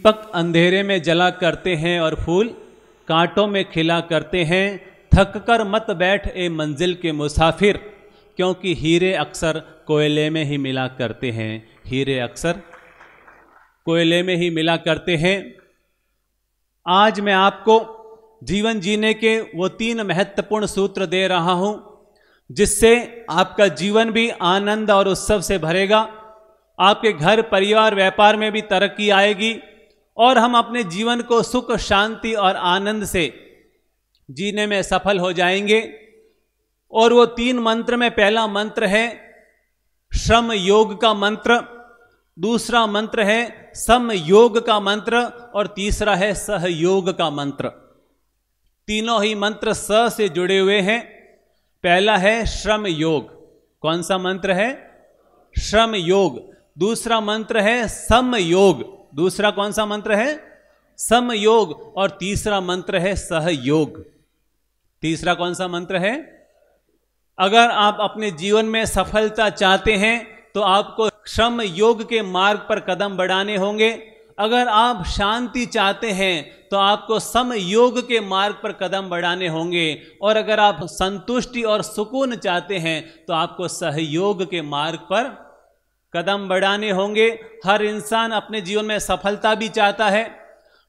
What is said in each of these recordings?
दीपक अंधेरे में जला करते हैं और फूल कांटों में खिला करते हैं। थक कर मत बैठ ए मंजिल के मुसाफिर, क्योंकि हीरे अक्सर कोयले में ही मिला करते हैं। हीरे अक्सर कोयले में ही मिला करते हैं। आज मैं आपको जीवन जीने के वो 3 महत्वपूर्ण सूत्र दे रहा हूं, जिससे आपका जीवन भी आनंद और उत्सव से भरेगा। आपके घर, परिवार, व्यापार में भी तरक्की आएगी और हम अपने जीवन को सुख, शांति और आनंद से जीने में सफल हो जाएंगे। और वो 3 मंत्र में पहला मंत्र है श्रम योग का मंत्र, दूसरा मंत्र है सम योग का मंत्र और तीसरा है सहयोग का मंत्र। तीनों ही मंत्र स से जुड़े हुए हैं। पहला है श्रम योग। कौन सा मंत्र है? श्रम योग। दूसरा मंत्र है सम योग। दूसरा कौन सा मंत्र है? सम योग। और तीसरा मंत्र है सहयोग। तीसरा कौन सा मंत्र है? अगर आप अपने जीवन में सफलता चाहते हैं तो आपको श्रम योग के मार्ग पर कदम बढ़ाने होंगे। अगर आप शांति चाहते हैं तो आपको सम योग के मार्ग पर कदम बढ़ाने होंगे। और अगर आप संतुष्टि और सुकून चाहते हैं तो आपको सहयोग के मार्ग पर कदम बढ़ाने होंगे। हर इंसान अपने जीवन में सफलता भी चाहता है,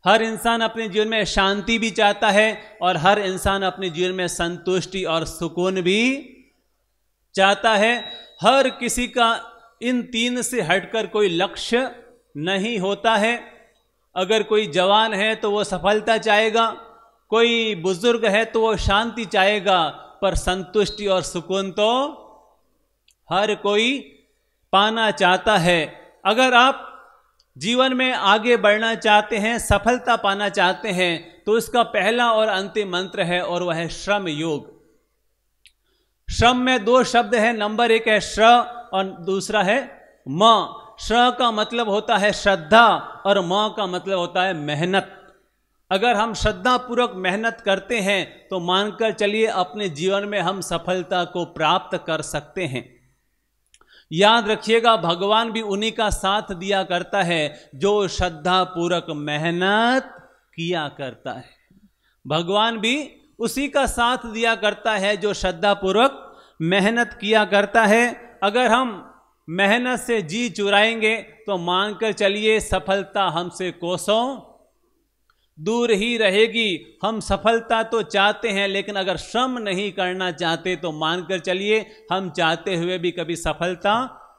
हर इंसान अपने जीवन में शांति भी चाहता है और हर इंसान अपने जीवन में संतुष्टि और सुकून भी चाहता है। हर किसी का इन 3 से हटकर कोई लक्ष्य नहीं होता है। अगर कोई जवान है तो वो सफलता चाहेगा, कोई बुजुर्ग है तो वो शांति चाहेगा, पर संतुष्टि और सुकून तो हर कोई पाना चाहता है। अगर आप जीवन में आगे बढ़ना चाहते हैं, सफलता पाना चाहते हैं, तो इसका पहला और अंतिम मंत्र है और वह है श्रम योग। श्रम में 2 शब्द है। नंबर 1 है श्र और दूसरा है म। श्र का मतलब होता है श्रद्धा और म का मतलब होता है मेहनत। अगर हम श्रद्धा पूर्वक मेहनत करते हैं तो मानकर चलिए अपने जीवन में हम सफलता को प्राप्त कर सकते हैं। याद रखिएगा, भगवान भी उन्हीं का साथ दिया करता है जो श्रद्धा पूर्वक मेहनत किया करता है। भगवान भी उसी का साथ दिया करता है जो श्रद्धा पूर्वक मेहनत किया करता है। अगर हम मेहनत से जी चुराएंगे तो मानकर चलिए सफलता हमसे कोसों दूर ही रहेगी। हम सफलता तो चाहते हैं, लेकिन अगर श्रम नहीं करना चाहते तो मानकर चलिए हम चाहते हुए भी कभी सफलता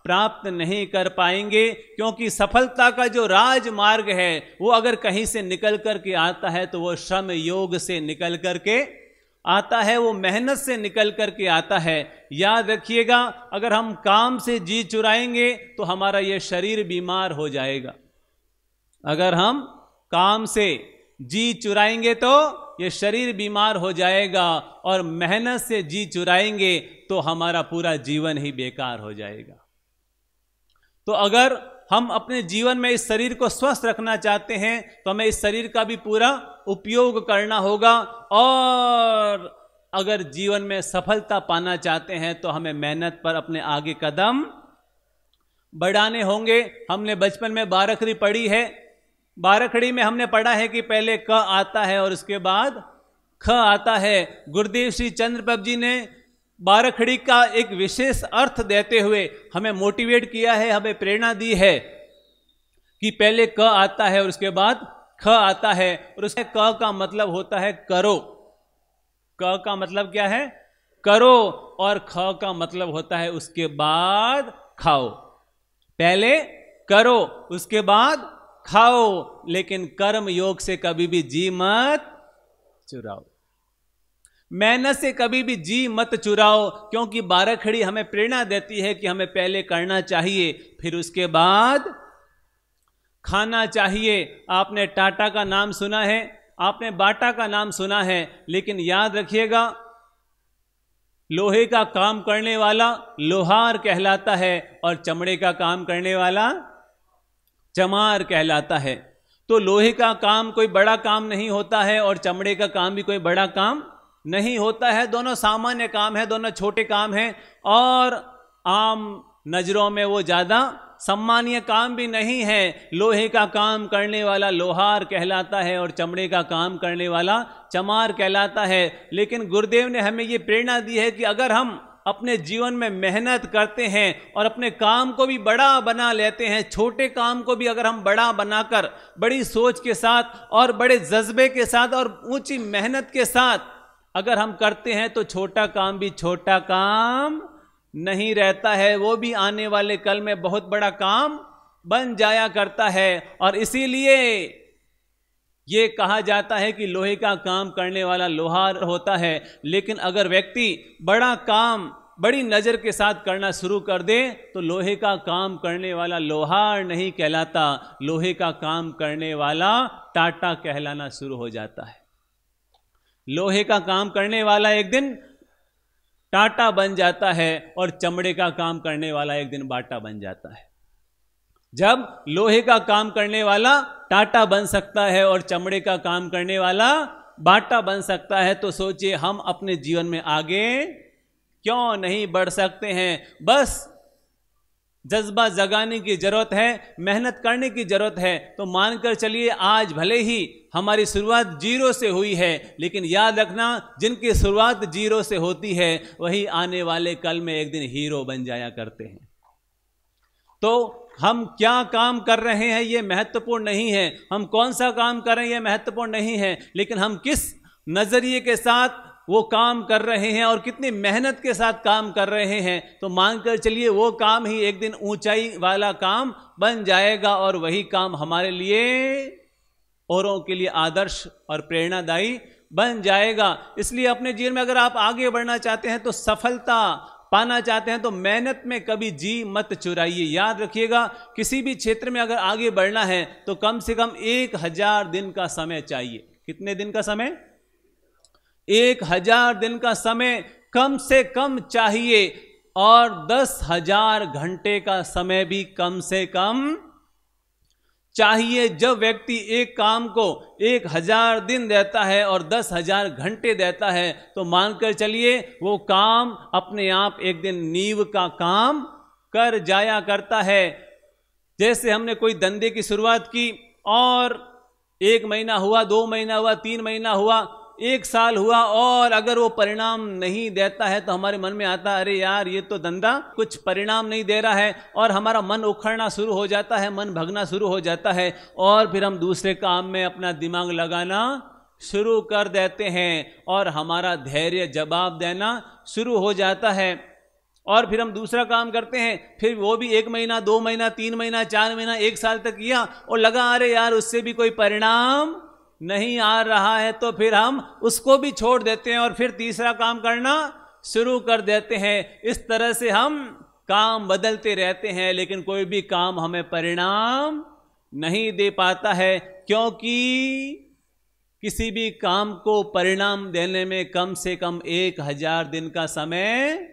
प्राप्त नहीं कर पाएंगे। क्योंकि सफलता का जो राजमार्ग है वो अगर कहीं से निकल करके आता है तो वो श्रम योग से निकल करके आता है, वो मेहनत से निकल करके आता है। याद रखिएगा, अगर हम काम से जी चुराएंगे तो हमारा ये शरीर बीमार हो जाएगा। अगर हम काम से जी चुराएंगे तो ये शरीर बीमार हो जाएगा और मेहनत से जी चुराएंगे तो हमारा पूरा जीवन ही बेकार हो जाएगा। तो अगर हम अपने जीवन में इस शरीर को स्वस्थ रखना चाहते हैं तो हमें इस शरीर का भी पूरा उपयोग करना होगा। और अगर जीवन में सफलता पाना चाहते हैं तो हमें मेहनत पर अपने आगे कदम बढ़ाने होंगे। हमने बचपन में बारखड़ी पढ़ी है। बारखड़ी में हमने पढ़ा है कि पहले क आता है और उसके बाद ख आता है। गुरुदेव श्री चंद्र प्रभ जी ने बारखड़ी का एक विशेष अर्थ देते हुए हमें मोटिवेट किया है, हमें प्रेरणा दी है कि पहले क आता है और उसके बाद ख आता है। और उसके क का मतलब होता है करो। क का मतलब क्या है? करो। और ख का मतलब होता है उसके बाद खाओ। पहले करो उसके बाद खाओ, लेकिन कर्म योग से कभी भी जी मत चुराओ, मेहनत से कभी भी जी मत चुराओ। क्योंकि बारखड़ी हमें प्रेरणा देती है कि हमें पहले करना चाहिए, फिर उसके बाद खाना चाहिए। आपने टाटा का नाम सुना है, आपने बाटा का नाम सुना है, लेकिन याद रखिएगा, लोहे का काम करने वाला लोहार कहलाता है और चमड़े का काम करने वाला चमार कहलाता है। तो लोहे का काम कोई बड़ा काम नहीं होता है और चमड़े का काम भी कोई बड़ा काम नहीं होता है। दोनों सामान्य काम है, दोनों छोटे काम हैं। और आम नजरों में वो ज्यादा सम्मानीय काम भी नहीं है। लोहे का काम करने वाला लोहार कहलाता है और चमड़े का काम करने वाला चमार कहलाता है। लेकिन गुरुदेव ने हमें ये प्रेरणा दी है कि अगर हम अपने जीवन में मेहनत करते हैं और अपने काम को भी बड़ा बना लेते हैं, छोटे काम को भी अगर हम बड़ा बनाकर बड़ी सोच के साथ और बड़े जज्बे के साथ और ऊंची मेहनत के साथ अगर हम करते हैं तो छोटा काम भी छोटा काम नहीं रहता है, वो भी आने वाले कल में बहुत बड़ा काम बन जाया करता है। और इसीलिए ये कहा जाता है कि लोहे का काम करने वाला लोहार होता है। लेकिन अगर व्यक्ति बड़ा काम बड़ी नज़र के साथ करना शुरू कर दे तो लोहे का काम करने वाला लोहार नहीं कहलाता, लोहे का काम करने वाला टाटा कहलाना शुरू हो जाता है। लोहे का काम करने वाला एक दिन टाटा बन जाता है और चमड़े का काम करने वाला एक दिन बाटा बन जाता है। जब लोहे का काम करने वाला टाटा बन सकता है और चमड़े का काम करने वाला बाटा बन सकता है तो सोचिए हम अपने जीवन में आगे क्यों नहीं बढ़ सकते हैं। बस जज्बा जगाने की जरूरत है, मेहनत करने की जरूरत है। तो मानकर चलिए आज भले ही हमारी शुरुआत जीरो से हुई है, लेकिन याद रखना जिनकी शुरुआत जीरो से होती है वही आने वाले कल में एक दिन हीरो बन जाया करते हैं। तो हम क्या काम कर रहे हैं ये महत्वपूर्ण नहीं है, हम कौन सा काम कर रहे हैं ये महत्वपूर्ण नहीं है, लेकिन हम किस नजरिए के साथ वो काम कर रहे हैं और कितनी मेहनत के साथ काम कर रहे हैं। तो मानकर चलिए वो काम ही एक दिन ऊंचाई वाला काम बन जाएगा और वही काम हमारे लिए औरों के लिए आदर्श और प्रेरणादायी बन जाएगा। इसलिए अपने जीवन में अगर आप आगे बढ़ना चाहते हैं तो सफलता पाना चाहते हैं तो मेहनत में कभी जी मत चुराइए। याद रखिएगा किसी भी क्षेत्र में अगर आगे बढ़ना है तो कम से कम 1000 दिन का समय चाहिए। कितने दिन का समय? 1000 दिन का समय कम से कम चाहिए और 10,000 घंटे का समय भी कम से कम चाहिए। जब व्यक्ति एक काम को 1000 दिन देता है और 10,000 घंटे देता है तो मानकर चलिए वो काम अपने आप एक दिन नींव का काम कर जाया करता है। जैसे हमने कोई धंधे की शुरुआत की और 1 महीना हुआ, 2 महीना हुआ, 3 महीना हुआ, 1 साल हुआ और अगर वो परिणाम नहीं देता है तो हमारे मन में आता है अरे यार ये तो धंधा कुछ परिणाम नहीं दे रहा है और हमारा मन उखड़ना शुरू हो जाता है, मन भगना शुरू हो जाता है और फिर हम दूसरे काम में अपना दिमाग लगाना शुरू कर देते हैं और हमारा धैर्य जवाब देना शुरू हो जाता है और फिर हम दूसरा काम करते हैं। फिर वो भी 1 महीना, 2 महीना, 3 महीना, 4 महीना, 1 साल तक किया और लगा अरे यार उससे भी कोई परिणाम नहीं आ रहा है तो फिर हम उसको भी छोड़ देते हैं और फिर तीसरा काम करना शुरू कर देते हैं। इस तरह से हम काम बदलते रहते हैं लेकिन कोई भी काम हमें परिणाम नहीं दे पाता है, क्योंकि किसी भी काम को परिणाम देने में कम से कम 1000 दिन का समय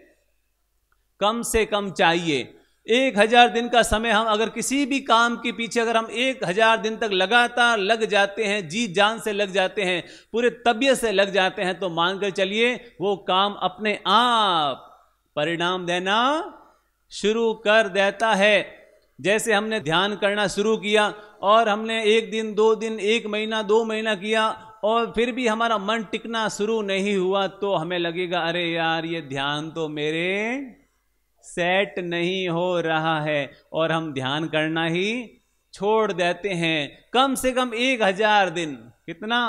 कम से कम चाहिए। 1000 दिन का समय हम अगर किसी भी काम के पीछे अगर हम 1000 दिन तक लगातार लग जाते हैं, जी जान से लग जाते हैं, पूरे तबीयत से लग जाते हैं तो मानकर चलिए वो काम अपने आप परिणाम देना शुरू कर देता है। जैसे हमने ध्यान करना शुरू किया और हमने 1 दिन, 2 दिन, 1 महीना, 2 महीना किया और फिर भी हमारा मन टिकना शुरू नहीं हुआ तो हमें लगेगा अरे यार ये ध्यान तो मेरे सेट नहीं हो रहा है और हम ध्यान करना ही छोड़ देते हैं। कम से कम 1000 दिन, कितना?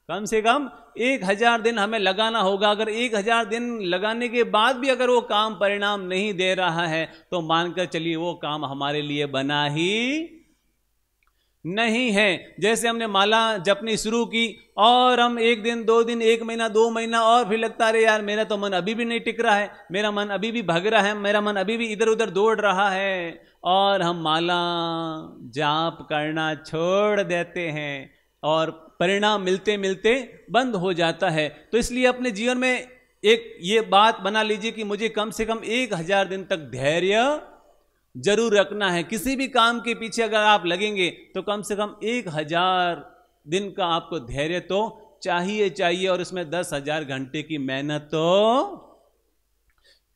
कम से कम 1000 दिन हमें लगाना होगा। अगर 1000 दिन लगाने के बाद भी अगर वो काम परिणाम नहीं दे रहा है तो मानकर चलिए वो काम हमारे लिए बना ही नहीं है। जैसे हमने माला जपनी शुरू की और हम 1 दिन, 2 दिन, 1 महीना, 2 महीना और फिर लगता है यार मेरा तो मन अभी भी नहीं टिक रहा है, मेरा मन अभी भी भग रहा है, मेरा मन अभी भी इधर उधर दौड़ रहा है और हम माला जाप करना छोड़ देते हैं और परिणाम मिलते मिलते बंद हो जाता है। तो इसलिए अपने जीवन में एक ये बात बना लीजिए कि मुझे कम से कम 1000 दिन तक धैर्य जरूर रखना है। किसी भी काम के पीछे अगर आप लगेंगे तो कम से कम 1000 दिन का आपको धैर्य तो चाहिए और इसमें 10,000 घंटे की मेहनत तो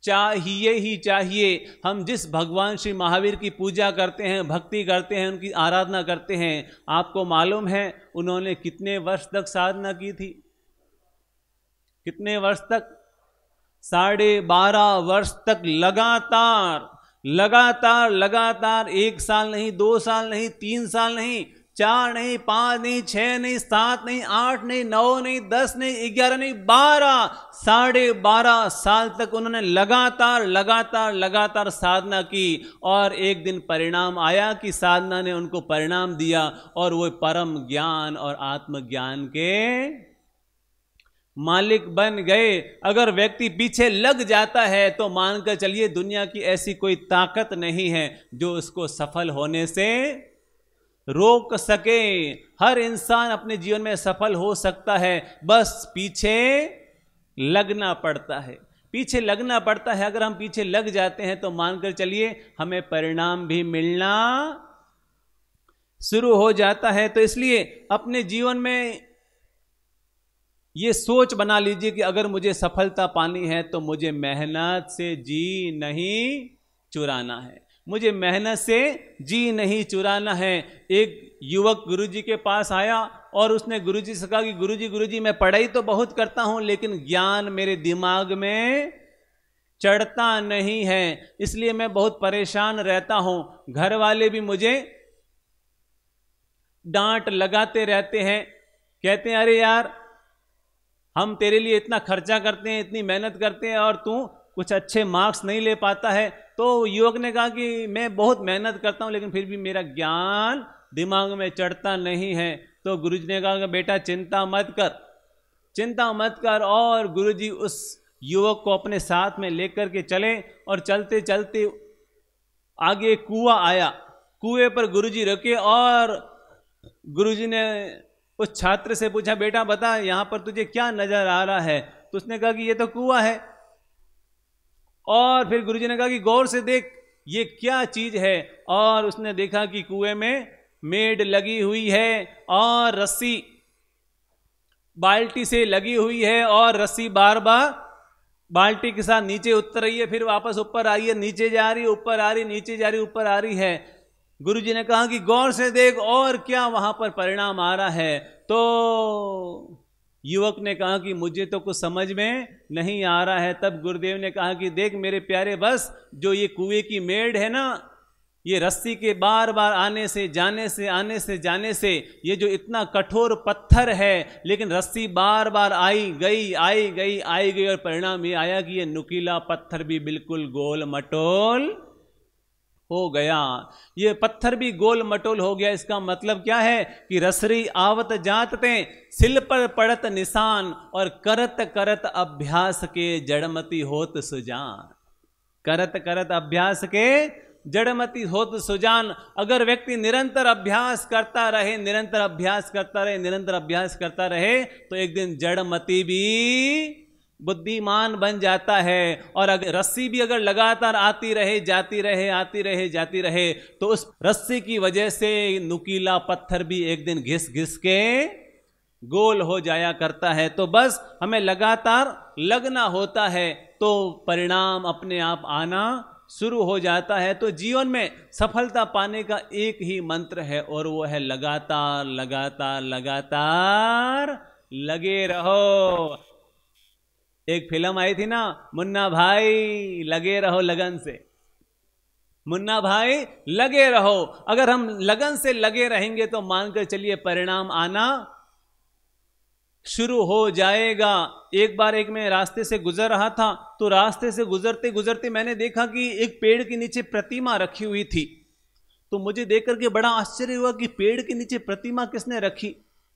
चाहिए ही चाहिए। हम जिस भगवान श्री महावीर की पूजा करते हैं, भक्ति करते हैं, उनकी आराधना करते हैं, आपको मालूम है उन्होंने कितने वर्ष तक साधना की थी? कितने वर्ष तक? 12.5 वर्ष तक लगातार लगातार लगातार, 1 साल नहीं, 2 साल नहीं, 3 साल नहीं, 4 नहीं, 5 नहीं, 6 नहीं, 7 नहीं, 8 नहीं, 9 नहीं, 10 नहीं, 11 नहीं, 12, 12.5 साल तक उन्होंने लगातार लगातार लगातार साधना की। और एक दिन परिणाम आया कि साधना ने उनको परिणाम दिया और वो परम ज्ञान और आत्मज्ञान के मालिक बन गए। अगर व्यक्ति पीछे लग जाता है तो मानकर चलिए दुनिया की ऐसी कोई ताकत नहीं है जो उसको सफल होने से रोक सके। हर इंसान अपने जीवन में सफल हो सकता है, बस पीछे लगना पड़ता है, पीछे लगना पड़ता है। अगर हम पीछे लग जाते हैं तो मानकर चलिए हमें परिणाम भी मिलना शुरू हो जाता है। तो इसलिए अपने जीवन में ये सोच बना लीजिए कि अगर मुझे सफलता पानी है तो मुझे मेहनत से जी नहीं चुराना है, मुझे मेहनत से जी नहीं चुराना है। एक युवक गुरुजी के पास आया और उसने गुरुजी से कहा कि गुरुजी मैं पढ़ाई तो बहुत करता हूं लेकिन ज्ञान मेरे दिमाग में चढ़ता नहीं है, इसलिए मैं बहुत परेशान रहता हूं। घर वाले भी मुझे डांट लगाते रहते हैं, कहते हैं अरे यार हम तेरे लिए इतना खर्चा करते हैं, इतनी मेहनत करते हैं और तू कुछ अच्छे मार्क्स नहीं ले पाता है। तो युवक ने कहा कि मैं बहुत मेहनत करता हूं लेकिन फिर भी मेरा ज्ञान दिमाग में चढ़ता नहीं है। तो गुरुजी ने कहा कि बेटा चिंता मत कर, चिंता मत कर। और गुरुजी उस युवक को अपने साथ में लेकर के चले और चलते चलते आगे कुआं आया, कुएं पर गुरुजी रुके और गुरुजी ने उस छात्र से पूछा बेटा बता यहां पर तुझे क्या नजर आ रहा है? तो उसने कहा कि ये तो कुआं है। और फिर गुरुजी ने कहा कि गौर से देख ये क्या चीज है। और उसने देखा कि कुएं में मेड लगी हुई है और रस्सी बाल्टी से लगी हुई है और रस्सी बार बार बाल्टी के साथ नीचे उतर रही है, फिर वापस ऊपर आई है, नीचे जा रही है, ऊपर आ रही, नीचे जा रही, ऊपर आ रही है। गुरुजी ने कहा कि गौर से देख और क्या वहां पर परिणाम आ रहा है। तो युवक ने कहा कि मुझे तो कुछ समझ में नहीं आ रहा है। तब गुरुदेव ने कहा कि देख मेरे प्यारे, बस जो ये कुएं की मेड़ है ना, ये रस्सी के बार बार आने से जाने से आने से जाने से ये जो इतना कठोर पत्थर है, लेकिन रस्सी बार बार आई गई आई गई आई गई और परिणाम ये आया कि ये नुकीला पत्थर भी बिल्कुल गोल मटोल हो गया। ये पत्थर भी गोल मटोल हो गया। इसका मतलब क्या है कि रसरी आवत जात ते सिल पर पड़त निशान और करत करत अभ्यास के जड़मती होत सुजान। करत करत अभ्यास के जड़मती होत सुजान। अगर व्यक्ति निरंतर अभ्यास करता रहे, निरंतर अभ्यास करता रहे, निरंतर अभ्यास करता रहे तो एक दिन जड़मती भी बुद्धिमान बन जाता है। और अगर रस्सी भी अगर लगातार आती रहे जाती रहे आती रहे जाती रहे तो उस रस्सी की वजह से नुकीला पत्थर भी एक दिन घिस घिस के गोल हो जाया करता है। तो बस हमें लगातार लगना होता है तो परिणाम अपने आप आना शुरू हो जाता है। तो जीवन में सफलता पाने का एक ही मंत्र है और वो है लगातार लगातार लगातार लगे रहो। एक फिल्म आई थी ना, मुन्ना भाई लगे रहो लगन से। मुन्ना भाई लगे रहो। अगर हम लगन से लगे रहेंगे तो मानकर चलिए परिणाम आना शुरू हो जाएगा। एक बार मैं रास्ते से गुजर रहा था तो रास्ते से गुजरते गुजरते मैंने देखा कि एक पेड़ के नीचे प्रतिमा रखी हुई थी। तो मुझे देख करके बड़ा आश्चर्य हुआ कि पेड़ के नीचे प्रतिमा किसने रखी।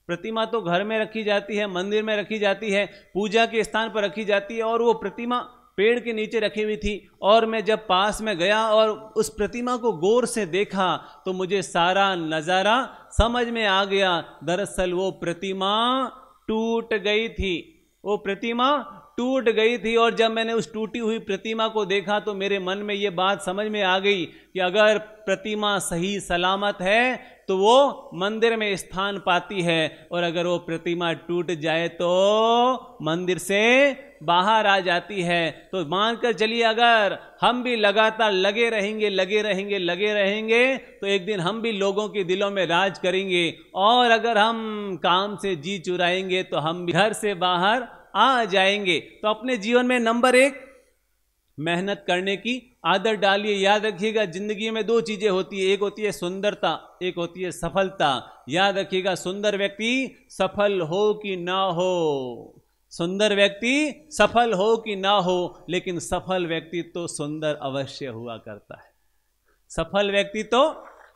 प्रतिमा तो घर में रखी जाती है, मंदिर में रखी जाती है, पूजा के स्थान पर रखी जाती है, और वो प्रतिमा पेड़ के नीचे रखी हुई थी। और मैं जब पास में गया और उस प्रतिमा को गौर से देखा तो मुझे सारा नज़ारा समझ में आ गया। दरअसल वो प्रतिमा टूट गई थी, वो प्रतिमा टूट गई थी। और जब मैंने उस टूटी हुई प्रतिमा को देखा तो मेरे मन में ये बात समझ में आ गई कि अगर प्रतिमा सही सलामत है तो वो मंदिर में स्थान पाती है, और अगर वो प्रतिमा टूट जाए तो मंदिर से बाहर आ जाती है। तो मानकर चलिए अगर हम भी लगातार लगे रहेंगे तो एक दिन हम भी लोगों के दिलों में राज करेंगे, और अगर हम काम से जी चुराएंगे तो हम भी घर से बाहर आ जाएंगे। तो अपने जीवन में नंबर 1 मेहनत करने की आदत डालिए। याद रखिएगा जिंदगी में 2 चीजें होती है, एक होती है सुंदरता, एक होती है सफलता। याद रखिएगा सुंदर व्यक्ति सफल हो कि ना हो, सुंदर व्यक्ति सफल हो कि ना हो, लेकिन सफल व्यक्ति तो सुंदर अवश्य हुआ करता है, सफल व्यक्ति तो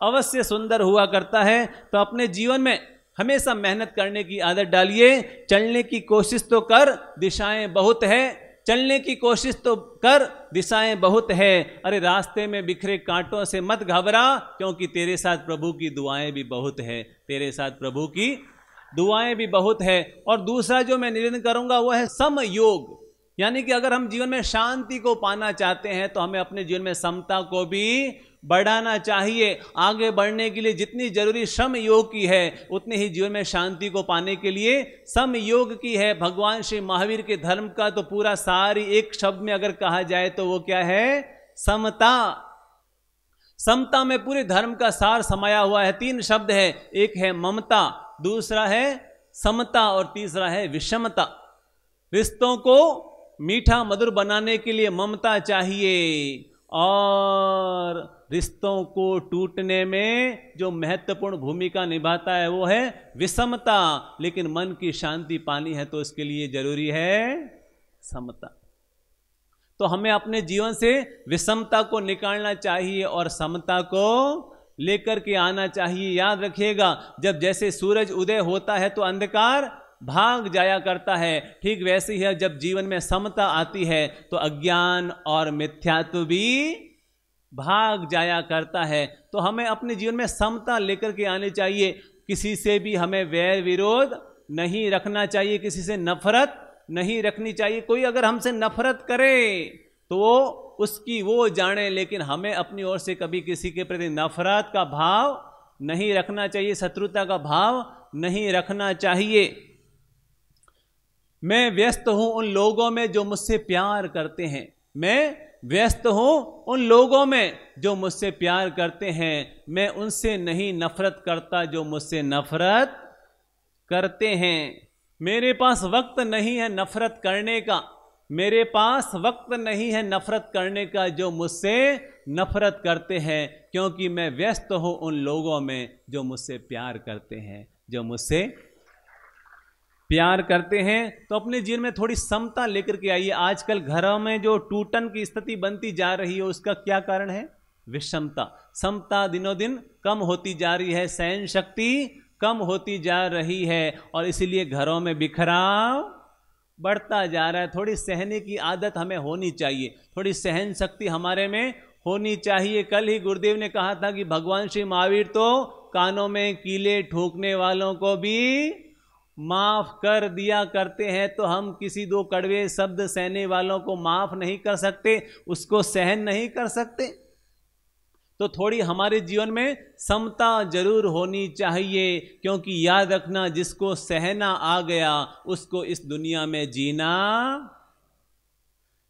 अवश्य सुंदर हुआ करता है। तो अपने जीवन में हमेशा मेहनत करने की आदत डालिए। चलने की कोशिश तो कर, दिशाएं बहुत है, चलने की कोशिश तो कर, दिशाएं बहुत है। अरे रास्ते में बिखरे कांटों से मत घबरा, क्योंकि तेरे साथ प्रभु की दुआएं भी बहुत है, तेरे साथ प्रभु की दुआएं भी बहुत है। और दूसरा जो मैं निवेदन करूंगा वो है समयोग, यानी कि अगर हम जीवन में शांति को पाना चाहते हैं तो हमें अपने जीवन में समता को भी बढ़ाना चाहिए। आगे बढ़ने के लिए जितनी जरूरी श्रम योग की है, उतनी ही जीवन में शांति को पाने के लिए सम योग की है। भगवान श्री महावीर के धर्म का तो पूरा सारी एक शब्द में अगर कहा जाए तो वो क्या है? समता। समता में पूरे धर्म का सार समाया हुआ है। 3 शब्द है, एक है ममता, दूसरा है समता और तीसरा है विषमता। रिश्तों को मीठा मधुर बनाने के लिए ममता चाहिए, और रिश्तों को टूटने में जो महत्वपूर्ण भूमिका निभाता है वो है विषमता। लेकिन मन की शांति पानी है तो उसके लिए जरूरी है समता। तो हमें अपने जीवन से विषमता को निकालना चाहिए और समता को लेकर के आना चाहिए। याद रखिएगा, जब जैसे सूरज उदय होता है तो अंधकार भाग जाया करता है, ठीक वैसे ही है जब जीवन में समता आती है तो अज्ञान और मिथ्यात्व भी भाग जाया करता है। तो हमें अपने जीवन में समता लेकर के आनी चाहिए। किसी से भी हमें वैर विरोध नहीं रखना चाहिए, किसी से नफरत नहीं रखनी चाहिए। कोई अगर हमसे नफरत करे तो उसकी वो जाने, लेकिन हमें अपनी ओर से कभी किसी के प्रति नफरत का भाव नहीं रखना चाहिए, शत्रुता का भाव नहीं रखना चाहिए। मैं व्यस्त हूं उन लोगों में जो मुझसे प्यार करते हैं, मैं व्यस्त हूं उन लोगों में जो मुझसे प्यार करते हैं, मैं उनसे नहीं नफरत करता जो मुझसे नफरत करते हैं। मेरे पास वक्त नहीं है नफरत करने का, मेरे पास वक्त नहीं है नफरत करने का जो मुझसे नफरत करते हैं, क्योंकि मैं व्यस्त हूं उन लोगों में जो मुझसे प्यार करते हैं, जो मुझसे प्यार करते हैं। तो अपने जीवन में थोड़ी समता लेकर के आइए। आजकल घरों में जो टूटन की स्थिति बनती जा रही है उसका क्या कारण है? विषमता। समता दिनों दिन कम होती जा रही है, सहन शक्ति कम होती जा रही है, और इसीलिए घरों में बिखराव बढ़ता जा रहा है। थोड़ी सहने की आदत हमें होनी चाहिए, थोड़ी सहन शक्ति हमारे में होनी चाहिए। कल ही गुरुदेव ने कहा था कि भगवान श्री महावीर तो कानों में कीले ठोकने वालों को भी माफ कर दिया करते हैं, तो हम किसी 2 कड़वे शब्द सहने वालों को माफ नहीं कर सकते, उसको सहन नहीं कर सकते। तो थोड़ी हमारे जीवन में समता जरूर होनी चाहिए, क्योंकि याद रखना जिसको सहना आ गया उसको इस दुनिया में जीना,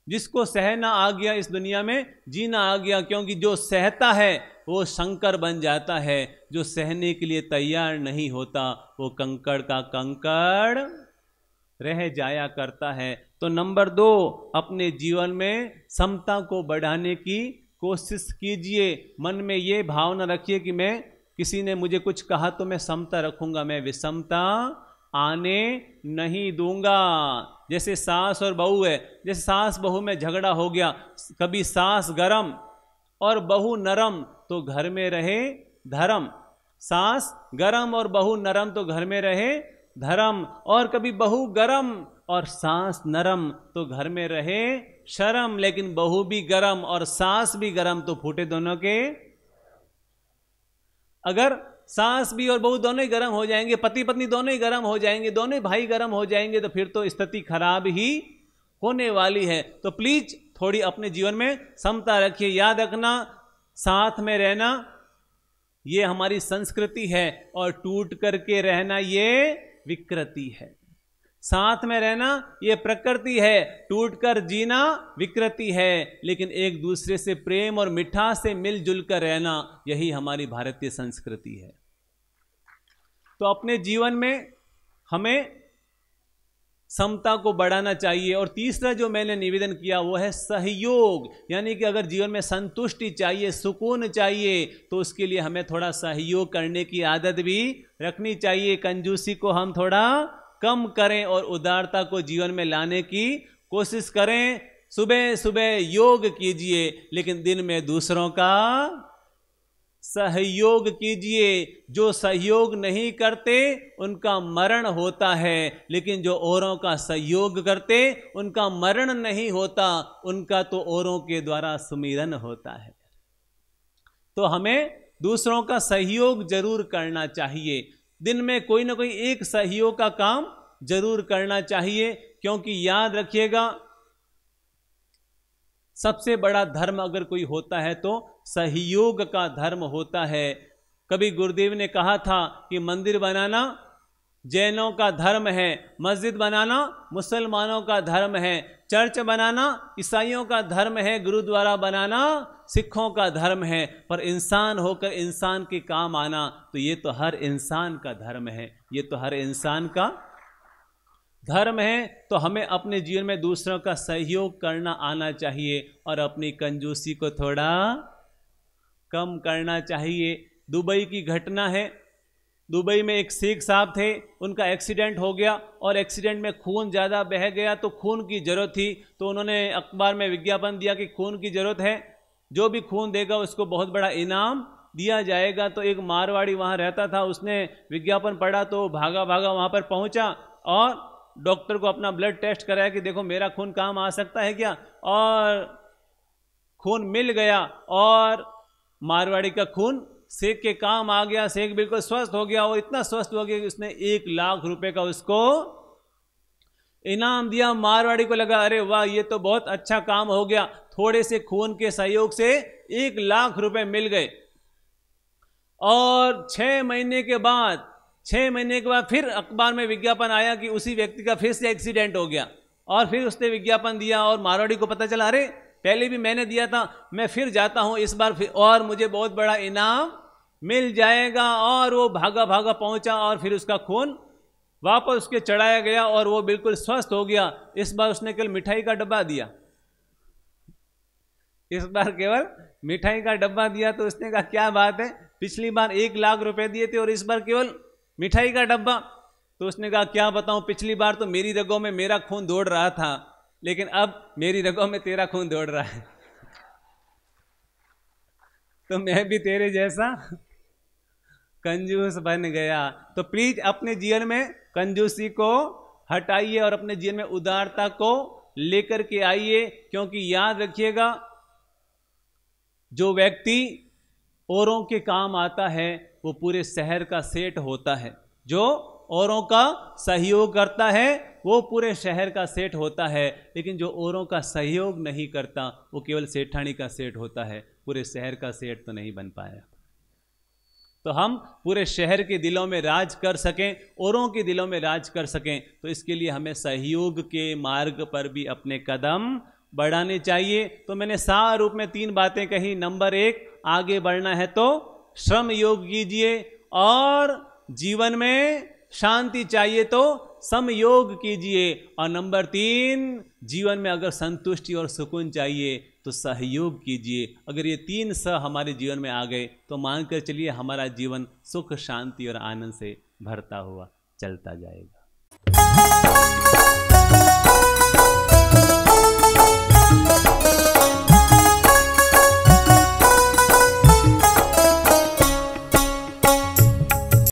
जिसको सहना आ गया इस दुनिया में जीना आ गया। क्योंकि जो सहता है वो शंकर बन जाता है, जो सहने के लिए तैयार नहीं होता वो कंकड़ का कंकड़ रह जाया करता है। तो नंबर 2, अपने जीवन में समता को बढ़ाने की कोशिश कीजिए। मन में ये भावना रखिए कि मैं, किसी ने मुझे कुछ कहा तो मैं समता रखूंगा, मैं विषमता आने नहीं दूंगा। जैसे सास और बहू है, जैसे सास बहू में झगड़ा हो गया, कभी सास गरम और बहू नरम तो घर में रहे धर्म, सास गरम और बहू नरम तो घर में रहे धर्म, और कभी बहू गरम और सास नरम तो घर में रहे शर्म। लेकिन बहू भी गरम और सास भी गरम तो फूटे दोनों के। अगर सास भी और बहू दोनों ही गर्म हो जाएंगे, पति पत्नी दोनों ही गर्म हो जाएंगे, दोनों ही भाई गर्म हो जाएंगे, तो फिर तो स्थिति खराब ही होने वाली है। तो प्लीज थोड़ी अपने जीवन में समता रखिए। याद रखना, साथ में रहना ये हमारी संस्कृति है, और टूट करके रहना ये विकृति है। साथ में रहना ये प्रकृति है, टूटकर जीना विकृति है, लेकिन एक दूसरे से प्रेम और मिठास से मिलजुल कर रहना यही हमारी भारतीय संस्कृति है। तो अपने जीवन में हमें समता को बढ़ाना चाहिए। और तीसरा जो मैंने निवेदन किया वो है सहयोग, यानी कि अगर जीवन में संतुष्टि चाहिए, सुकून चाहिए, तो उसके लिए हमें थोड़ा सहयोग करने की आदत भी रखनी चाहिए। कंजूसी को हम थोड़ा कम करें और उदारता को जीवन में लाने की कोशिश करें। सुबह सुबह योग कीजिए, लेकिन दिन में दूसरों का सहयोग कीजिए। जो सहयोग नहीं करते उनका मरण होता है, लेकिन जो औरों का सहयोग करते उनका मरण नहीं होता, उनका तो औरों के द्वारा सुमिरन होता है। तो हमें दूसरों का सहयोग जरूर करना चाहिए। दिन में कोई ना कोई एक सहयोग का काम जरूर करना चाहिए, क्योंकि याद रखिएगा सबसे बड़ा धर्म अगर कोई होता है तो सहयोग का धर्म होता है। कभी गुरुदेव ने कहा था कि मंदिर बनाना जैनों का धर्म है, मस्जिद बनाना मुसलमानों का धर्म है, चर्च बनाना ईसाइयों का धर्म है, गुरुद्वारा बनाना सिखों का धर्म है, पर इंसान होकर इंसान के काम आना तो ये तो हर इंसान का धर्म है, ये तो हर इंसान का धर्म है। तो हमें अपने जीवन में दूसरों का सहयोग करना आना चाहिए और अपनी कंजूसी को थोड़ा कम करना चाहिए। दुबई की घटना है, दुबई में एक सिख साहब थे, उनका एक्सीडेंट हो गया और एक्सीडेंट में खून ज़्यादा बह गया, तो खून की ज़रूरत थी, तो उन्होंने अखबार में विज्ञापन दिया कि खून की ज़रूरत है, जो भी खून देगा उसको बहुत बड़ा इनाम दिया जाएगा। तो एक मारवाड़ी वहाँ रहता था, उसने विज्ञापन पढ़ा तो भागा भागा वहाँ पर पहुँचा और डॉक्टर को अपना ब्लड टेस्ट कराया कि देखो मेरा खून काम आ सकता है क्या, और खून मिल गया और मारवाड़ी का खून शेख के काम आ गया। शेख बिल्कुल स्वस्थ हो गया और इतना स्वस्थ हो गया कि उसने 1 लाख रुपए का उसको इनाम दिया। मारवाड़ी को लगा अरे वाह ये तो बहुत अच्छा काम हो गया, थोड़े से खून के सहयोग से 1 लाख रुपए मिल गए। और 6 महीने के बाद फिर अखबार में विज्ञापन आया कि उसी व्यक्ति का फिर से एक्सीडेंट हो गया, और फिर उसने विज्ञापन दिया और मारवाड़ी को पता चला अरे पहले भी मैंने दिया था, मैं फिर जाता हूं इस बार फिर, और मुझे बहुत बड़ा इनाम मिल जाएगा। और वो भागा भागा पहुंचा और फिर उसका खून वापस उसके चढ़ाया गया और वो बिल्कुल स्वस्थ हो गया। इस बार उसने केवल मिठाई का डब्बा दिया, इस बार केवल मिठाई का डब्बा दिया। तो उसने कहा क्या बात है, पिछली बार 1 लाख रुपए दिए थे और इस बार केवल मिठाई का डब्बा। तो उसने कहा क्या बताऊं, पिछली बार तो मेरी रगों में मेरा खून दौड़ रहा था, लेकिन अब मेरी रगों में तेरा खून दौड़ रहा है, तो मैं भी तेरे जैसा कंजूस बन गया। तो प्लीज अपने जीवन में कंजूसी को हटाइए और अपने जीवन में उदारता को लेकर के आइए, क्योंकि याद रखिएगा जो व्यक्ति औरों के काम आता है वो पूरे शहर का सेठ होता है, जो औरों का सहयोग करता है वो पूरे शहर का सेठ होता है, लेकिन जो औरों का सहयोग नहीं करता वो केवल सेठानी का सेठ होता है, पूरे शहर का सेठ तो नहीं बन पाया। तो हम पूरे शहर के दिलों में राज कर सकें, औरों के दिलों में राज कर सकें, तो इसके लिए हमें सहयोग के मार्ग पर भी अपने कदम बढ़ाने चाहिए। तो मैंने सार रूप में 3 बातें कही। नंबर 1, आगे बढ़ना है तो श्रम योग कीजिए, और जीवन में शांति चाहिए तो समयोग कीजिए, और नंबर 3, जीवन में अगर संतुष्टि और सुकून चाहिए तो सहयोग कीजिए। अगर ये 3 स हमारे जीवन में आ गए तो मानकर चलिए हमारा जीवन सुख शांति और आनंद से भरता हुआ चलता जाएगा।